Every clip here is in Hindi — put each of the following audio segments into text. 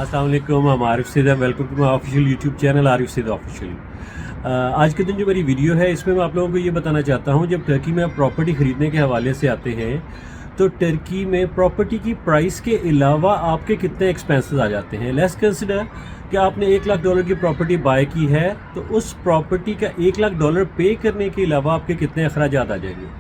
अस्सलाम वालेकुम, I'm Arif Siddiqui. Welcome to my official YouTube channel Arif Siddiqui official. आज के दिन जो मेरी वीडियो है इसमें मैं आप लोगों को ये बताना चाहता हूँ, जब टर्की में आप प्रॉपर्टी ख़रीदने के हवाले से आते हैं तो टर्की में प्रॉपर्टी की प्राइस के अलावा आपके कितने एक्सपेंसेस आ जाते हैं। लेट्स कंसिडर कि आपने $1 लाख की प्रॉपर्टी बाय की है, तो उस प्रॉपर्टी का $1 लाख पे करने के अलावा आपके कितने अखराजात आ जाएंगे।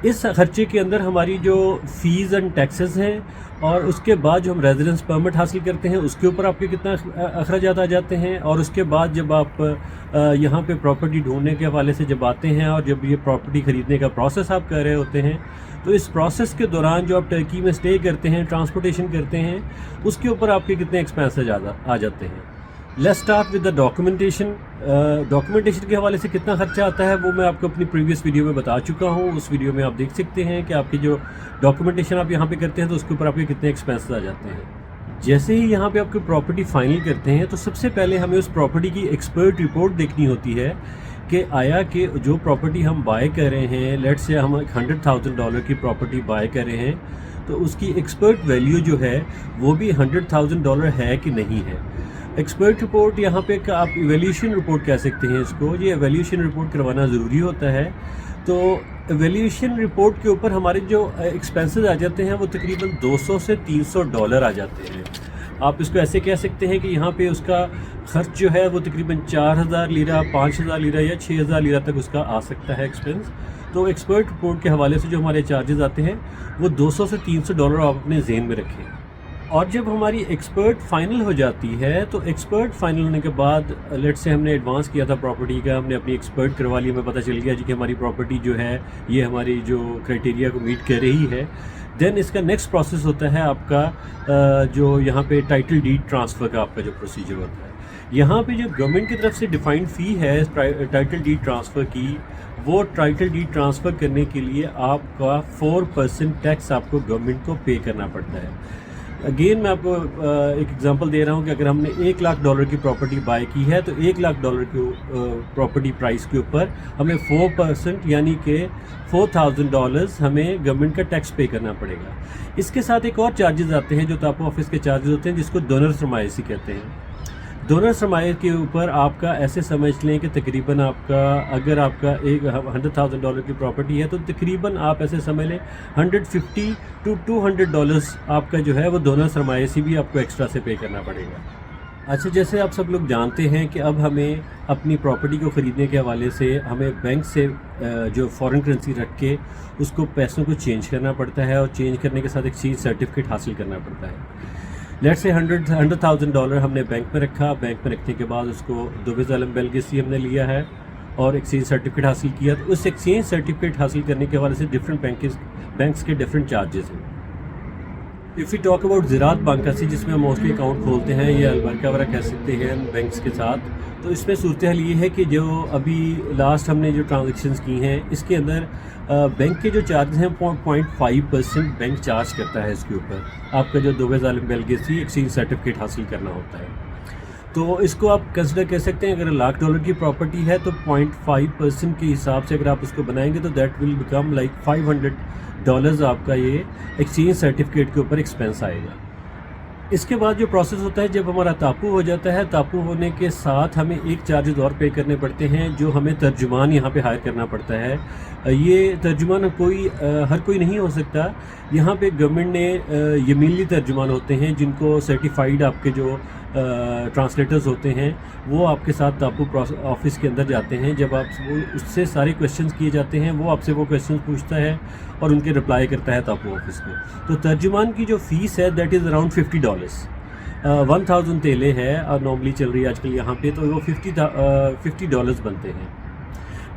इस खर्चे के अंदर हमारी जो फ़ीस एंड टैक्सेस हैं और उसके बाद जो हम रेजिडेंस परमिट हासिल करते हैं उसके ऊपर आपके कितना अखराजात आ जाते हैं, और उसके बाद जब आप यहाँ पे प्रॉपर्टी ढूंढने के हवाले से जब आते हैं और जब ये प्रॉपर्टी ख़रीदने का प्रोसेस आप कर रहे होते हैं, तो इस प्रोसेस के दौरान जो आप टर्की में स्टे करते हैं, ट्रांसपोर्टेशन करते हैं, उसके ऊपर आपके कितने एक्सपेंसेस आ जाते हैं। Let's start with the documentation. Documentation के हवाले से कितना खर्चा आता है वो मैं आपको अपनी प्रीवियस वीडियो में बता चुका हूँ। उस वीडियो में आप देख सकते हैं कि आपकी जो डॉक्यूमेंटेशन आप यहाँ पे करते हैं तो उसके ऊपर आपके कितने एक्सपेंसेस आ जाते हैं। जैसे ही यहाँ पे आपकी प्रॉपर्टी फाइनल करते हैं तो सबसे पहले हमें उस प्रॉपर्टी की एक्सपर्ट रिपोर्ट देखनी होती है कि आया कि जो प्रॉपर्टी हम बाय कर रहे हैं, लेट्स से हम $100,000 की प्रॉपर्टी बाय कर रहे हैं, तो उसकी एक्सपर्ट वैल्यू जो है वो भी $100,000 है कि नहीं है। एक्सपर्ट रिपोर्ट यहाँ पे आप इवैल्यूएशन रिपोर्ट कह सकते हैं इसको। ये इवैल्यूएशन रिपोर्ट करवाना ज़रूरी होता है। तो इवैल्यूएशन रिपोर्ट के ऊपर हमारे जो एक्सपेंसेस आ जाते हैं वो तकरीबन $200 से $300 आ जाते हैं। आप इसको ऐसे कह सकते हैं कि यहाँ पे उसका खर्च जो है वो तकरीबन 4,000 लीरा, 5,000 लीरा या 6,000 लीरा तक उसका आ सकता है एक्सपेंस। तो एक्सपर्ट रिपोर्ट के हवाले से जो हमारे चार्जेस आते हैं वो $200 से $300 आप अपने ज़हन में रखें। और जब हमारी एक्सपर्ट फाइनल हो जाती है तो एक्सपर्ट फाइनल होने के बाद लेट्स से हमने एडवांस किया था प्रॉपर्टी का, हमने अपनी एक्सपर्ट करवा ली, हमें पता चल गया जी कि हमारी प्रॉपर्टी जो है ये हमारी जो क्राइटेरिया को मीट कर रही है। देन इसका नेक्स्ट प्रोसेस होता है आपका जो यहाँ पे टाइटल डीड ट्रांसफ़र का आपका जो प्रोसीजर होता है। यहाँ पे जो गवर्नमेंट की तरफ से डिफाइंड फ़ी है टाइटल डीड ट्रांसफ़र की, वो टाइटल डीड ट्रांसफ़र करने के लिए आपका 4% टैक्स आपको गवर्नमेंट को पे करना पड़ता है। अगेन मैं आपको एक एग्जांपल दे रहा हूँ कि अगर हमने $1 लाख की प्रॉपर्टी बाय की है तो $1 लाख की प्रॉपर्टी प्राइस के ऊपर हमें 4% यानी कि $4,000 हमें गवर्नमेंट का टैक्स पे करना पड़ेगा। इसके साथ एक और चार्जेस आते हैं जो तापो ऑफिस के चार्जेस होते हैं, जिसको डोनर सरमायासी कहते हैं। डोनर सरमाया के ऊपर आपका ऐसे समझ लें कि तकरीबन आपका अगर आपका एक $100,000 की प्रॉपर्टी है तो तकरीबन आप ऐसे समझ लें $150 to $200 आपका जो है वो डोनर सरमाया से भी आपको एक्स्ट्रा से पे करना पड़ेगा। अच्छा, जैसे आप सब लोग जानते हैं कि अब हमें अपनी प्रॉपर्टी को ख़रीदने के हवाले से हमें बैंक से जो फॉरेन करेंसी रख के उसको पैसों को चेंज करना पड़ता है, और चेंज करने के साथ एक्सचेंज सर्टिफिकेट हासिल करना पड़ता है। लेट्स से $100,000 हमने बैंक में रखा। बैंक में रखने के बाद उसको दुबई बेल्गिसी हमने लिया है और एक्सचेंज सर्टिफिकेट हासिल किया। तो उस एक्सचेंज सर्टिफिकेट हासिल करने के हवाले से डिफरेंट बैंक्स के डिफरेंट चार्जेस हैं। इफ़ यू टॉक अबाउट ज़रात बांकासी, जिसमें मोस्टली अकाउंट खोलते हैं या अलबरका वगैरह कह सकते हैं बैंक्स के साथ, तो इसमें सूरत हाल ये है कि जो अभी लास्ट हमने जो ट्रांजेक्शन्स की हैं इसके अंदर बैंक के जो चार्जेस हैं 0.5% बैंक चार्ज करता है इसके ऊपर। आपका जो दुबई बेल्गिसी एक्सचेंज सर्टिफिकेट हासिल करना होता है, तो इसको आप कंसिडर कर सकते हैं। अगर $1 लाख की प्रॉपर्टी है तो 0.5% के हिसाब से अगर आप उसको बनाएंगे तो दैट विल बिकम लाइक $500 आपका ये एक्सचेंज सर्टिफिकेट के ऊपर एक्सपेंस आएगा। इसके बाद जो प्रोसेस होता है, जब हमारा तापू हो जाता है, तापू होने के साथ हमें एक चार्जेस और पे करने पड़ते हैं जो हमें तर्जुमान यहाँ पे हायर करना पड़ता है। ये तर्जुमान हर कोई नहीं हो सकता। यहाँ पे गवर्नमेंट ने यमीनी तर्जुमान होते हैं जिनको सर्टिफाइड आपके जो ट्रांसलेटर्स होते हैं वो आपके साथ तापू ऑफिस के अंदर जाते हैं। जब आप उससे सारे क्वेश्चंस किए जाते हैं वो आपसे वो क्वेश्चंस पूछता है और उनके रिप्लाई करता है तापू ऑफिस को। तो तर्जुमान की जो फ़ीस है दैट इज़ अराउंड $50, 1000 तेले है और नॉर्मली चल रही है आजकल यहाँ पे, तो वो $50 बनते हैं।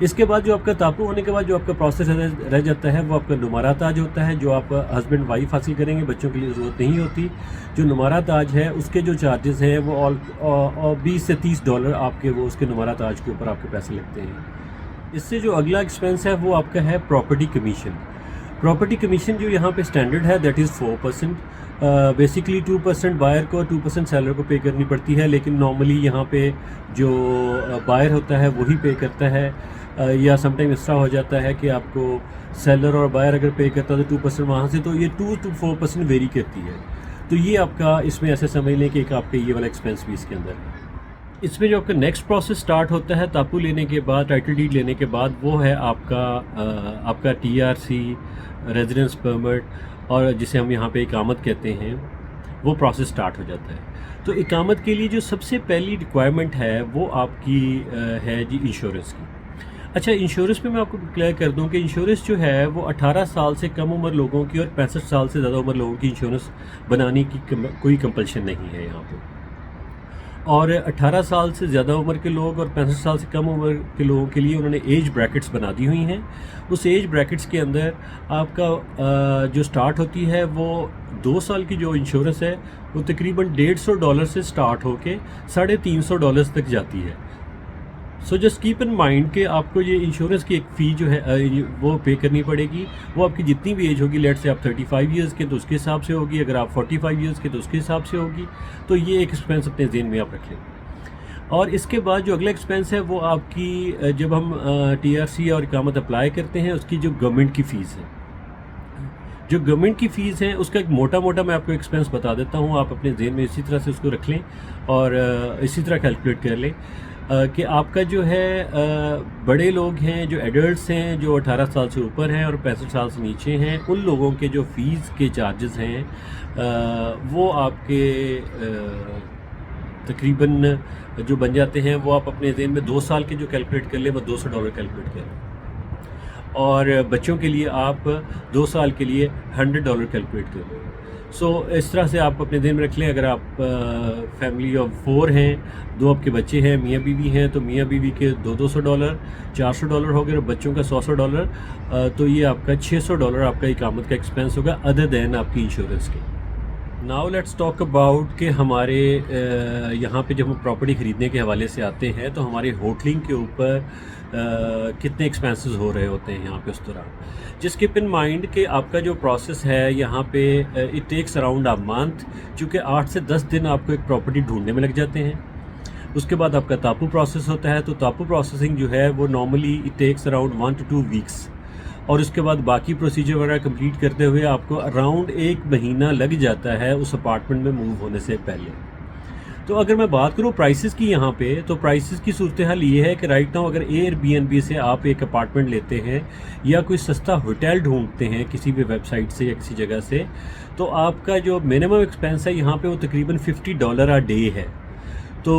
इसके बाद जो आपका तापू होने के बाद जो आपका प्रोसेस रह जाता है वो आपका नुमारा ताज होता है, जो आप हस्बैंड वाइफ हासिल करेंगे, बच्चों के लिए ज़रूरत नहीं होती। जो नुमारा ताज है उसके जो चार्जेस हैं वो $20 से $30 आपके वो उसके नुमारा ताज के ऊपर आपके पैसे लगते हैं। इससे जो अगला एक्सपेंस है वो आपका है प्रॉपर्टी कमीशन। प्रॉपर्टी कमीशन जो यहाँ पे स्टैंडर्ड है दैट इज़ 4%। बेसिकली 2% बायर को 2% सेलर को पे करनी पड़ती है, लेकिन नॉर्मली यहाँ पे जो बायर होता है वही पे करता है, या समटाइम इस तरह हो जाता है कि आपको सेलर और बायर अगर पे करता है तो 2% वहाँ से, तो ये 2 to 4% वेरी करती है। तो ये आपका इसमें ऐसे समझ लें कि एक आपका ये वाला एक्सपेंस भी इसके अंदर है। इसमें जो आपका नेक्स्ट प्रोसेस स्टार्ट होता है तापू लेने के बाद, टाइटल डीड लेने के बाद, वो है आपका TRC, रेजिडेंस परमिट, और जिसे हम यहाँ पे इकामत कहते हैं, वो प्रोसेस स्टार्ट हो जाता है। तो इकामत के लिए जो सबसे पहली रिक्वायरमेंट है वो आपकी है जी इंश्योरेंस की। अच्छा, इंश्योरेंस पे मैं आपको क्लियर कर दूं कि इंश्योरेंस जो है वो 18 साल से कम उम्र लोगों की और 65 साल से ज़्यादा उम्र लोगों की इंश्योरेंस बनाने की कोई कंपल्शन नहीं है यहाँ पे। और 18 साल से ज़्यादा उम्र के लोग और 65 साल से कम उम्र के लोगों के लिए उन्होंने एज ब्रैकेट्स बना दी हुई हैं। उस एज ब्रैकेट्स के अंदर आपका जो स्टार्ट होती है वो 2 साल की जो इंश्योरेंस है वो तकरीबन $150 से स्टार्ट होके $350 तक जाती है। So just keep in mind कि आपको ये इंश्योरेंस की एक फ़ी जो है वो पे करनी पड़ेगी। वो आपकी जितनी भी एज होगी, लेट से आप 35 इयर्स के तो उसके हिसाब से होगी, अगर आप 45 इयर्स के तो उसके हिसाब से होगी। तो ये एक एक्सपेंस अपने ज़हन में आप रख लें। और इसके बाद जो अगला एक्सपेंस है वो आपकी जब हम TRC और इकामत अप्लाई करते हैं उसकी जो गवर्नमेंट की फ़ीस है, जो गवर्नमेंट की फ़ीस है उसका एक मोटा मोटा मैं आपको एक्सपेंस बता देता हूँ। आप अपने ज़हन में इसी तरह से उसको रख लें और इसी तरह कैलकुलेट कर लें कि आपका जो है बड़े लोग हैं, जो एडल्ट्स हैं, जो 18 साल से ऊपर हैं और 65 साल से नीचे हैं, उन लोगों के जो फ़ीस के चार्जेस हैं वो आपके तकरीबन जो बन जाते हैं वो आप अपने ज़हन में 2 साल के जो कैलकुलेट कर लें वो $200 कैलकुलेट करें, और बच्चों के लिए आप 2 साल के लिए $100 कैलकुलेट करें। सो इस तरह से आप अपने ज़हन में रख लें। अगर आप फैमिली ऑफ 4 हैं, 2 आपके बच्चे हैं, मियाँ बीवी हैं, तो मियाँ बीवी के $200 $400 हो गए, और बच्चों का $100, तो ये आपका $600 आपका इकामत का एक्सपेंस होगा अदर दैन आपकी इंश्योरेंस के। नाउ लेट्स टॉक अबाउट कि हमारे यहाँ पे जब हम प्रॉपर्टी ख़रीदने के हवाले से आते हैं तो हमारे होटलिंग के ऊपर कितने एक्सपेंसेस हो रहे होते हैं यहाँ पे उस दौरान। जस्ट कीप इन माइंड कि आपका जो प्रोसेस है यहाँ पे it takes around a month, चूँकि 8 से 10 दिन आपको एक प्रॉपर्टी ढूंढने में लग जाते हैं। उसके बाद आपका तापू प्रोसेस होता है, तो तापू प्रोसेसिंग जो है वो normally it takes around 1 to 2 weeks, और उसके बाद बाकी प्रोसीजर वगैरह कंप्लीट करते हुए आपको अराउंड 1 महीना लग जाता है उस अपार्टमेंट में मूव होने से पहले। तो अगर मैं बात करूँ प्राइसेस की यहाँ पे, तो प्राइसेस की सूरत हाल ये है कि राइट नाउ अगर एयरबीएनबी से आप एक अपार्टमेंट लेते हैं या कोई सस्ता होटल ढूंढते हैं किसी भी वेबसाइट से या किसी जगह से, तो आपका जो मिनिमम एक्सपेंस है यहाँ पे वो तकरीबन $50 अ डे है। तो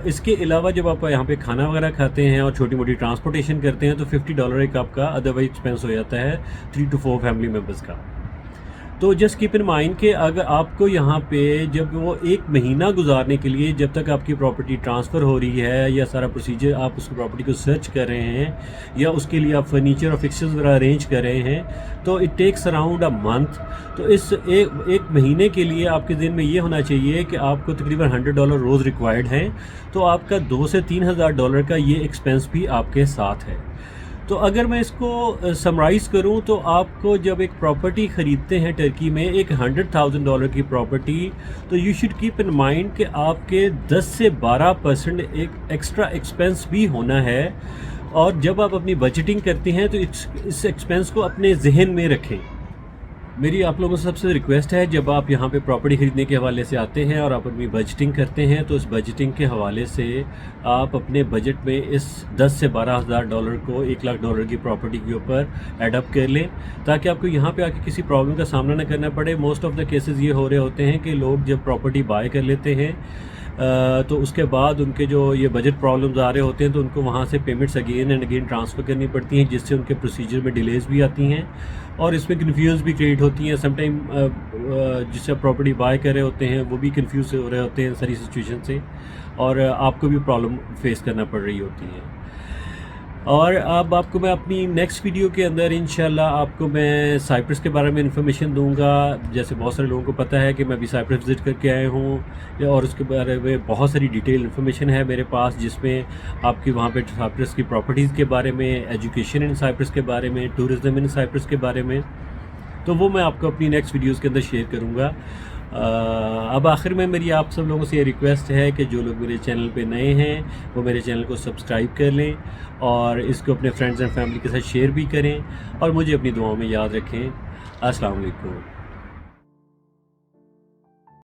इसके अलावा जब आप यहाँ पे खाना वगैरह खाते हैं और छोटी मोटी ट्रांसपोर्टेशन करते हैं तो $50 एक आपका अदरवाइज एक्सपेंस हो जाता है 3 to 4 फैमिली मेम्बर्स का। तो जस्ट कीप इन माइंड कि अगर आपको यहाँ पे जब वो 1 महीना गुजारने के लिए, जब तक आपकी प्रॉपर्टी ट्रांसफ़र हो रही है या सारा प्रोसीजर आप उस प्रॉपर्टी को सर्च कर रहे हैं या उसके लिए आप फर्नीचर और फिक्सर्स वगैरह अरेंज कर रहे हैं, तो it takes around a month. तो इस एक महीने के लिए आपके दिन में ये होना चाहिए कि आपको तकरीबन $100 रोज़ रिक्वायर्ड हैं, तो आपका $2,000 से $3,000 का ये एक्सपेंस भी आपके साथ है। तो अगर मैं इसको समराइज़ करूं तो आपको जब एक प्रॉपर्टी ख़रीदते हैं टर्की में एक $100,000 की प्रॉपर्टी, तो you should keep in mind कि आपके 10 से 12% एक एक्स्ट्रा एक्सपेंस भी होना है। और जब आप अपनी बजटिंग करते हैं तो इस एक्सपेंस को अपने जहन में रखें। मेरी आप लोगों से सबसे रिक्वेस्ट है, जब आप यहाँ पे प्रॉपर्टी ख़रीदने के हवाले से आते हैं और आप अपनी बजटिंग करते हैं, तो इस बजटिंग के हवाले से आप अपने बजट में इस $10,000 से $12,000 को $1,00,000 की प्रॉपर्टी के ऊपर एडअप कर लें, ताकि आपको यहाँ पे आके किसी प्रॉब्लम का सामना न करना पड़े। मोस्ट ऑफ़ द केसेस ये हो रहे होते हैं कि लोग जब प्रॉपर्टी बाय कर लेते हैं तो उसके बाद उनके जो ये बजट प्रॉब्लम्स आ रहे होते हैं तो उनको वहाँ से payments again and again transfer करनी पड़ती हैं, जिससे उनके प्रोसीजर में डिलेज़ भी आती हैं और इसमें कन्फ्यूज़ भी क्रिएट होती हैं। समटाइम जिससे प्रॉपर्टी बाय कर रहे होते हैं वो भी कंफ्यूज हो रहे होते हैं सारी सिचुएशन से, और आपको भी प्रॉब्लम फेस करना पड़ रही होती है। और अब आपको मैं अपनी नेक्स्ट वीडियो के अंदर इंशाल्लाह आपको मैं साइप्रस के बारे में इन्फॉर्मेशन दूंगा। जैसे बहुत सारे लोगों को पता है कि मैं अभी साइप्रस विज़िट करके आया हूँ, और उसके बारे में बहुत सारी डिटेल इन्फॉर्मेशन है मेरे पास, जिसमें आपकी वहाँ पे साइप्रस की प्रॉपर्टीज़ के बारे में, एजुकेशन इन साइप्रस के बारे में, टूरिज़म इन साइप्रस के बारे में, तो वो मैं आपको अपनी नेक्स्ट वीडियोज़ के अंदर शेयर करूँगा। अब आखिर में मेरी आप सब लोगों से ये रिक्वेस्ट है कि जो लोग मेरे चैनल पे नए हैं वो मेरे चैनल को सब्सक्राइब कर लें और इसको अपने फ्रेंड्स एंड फैमिली के साथ शेयर भी करें, और मुझे अपनी दुआओं में याद रखें। अस्सलाम वालेकुम।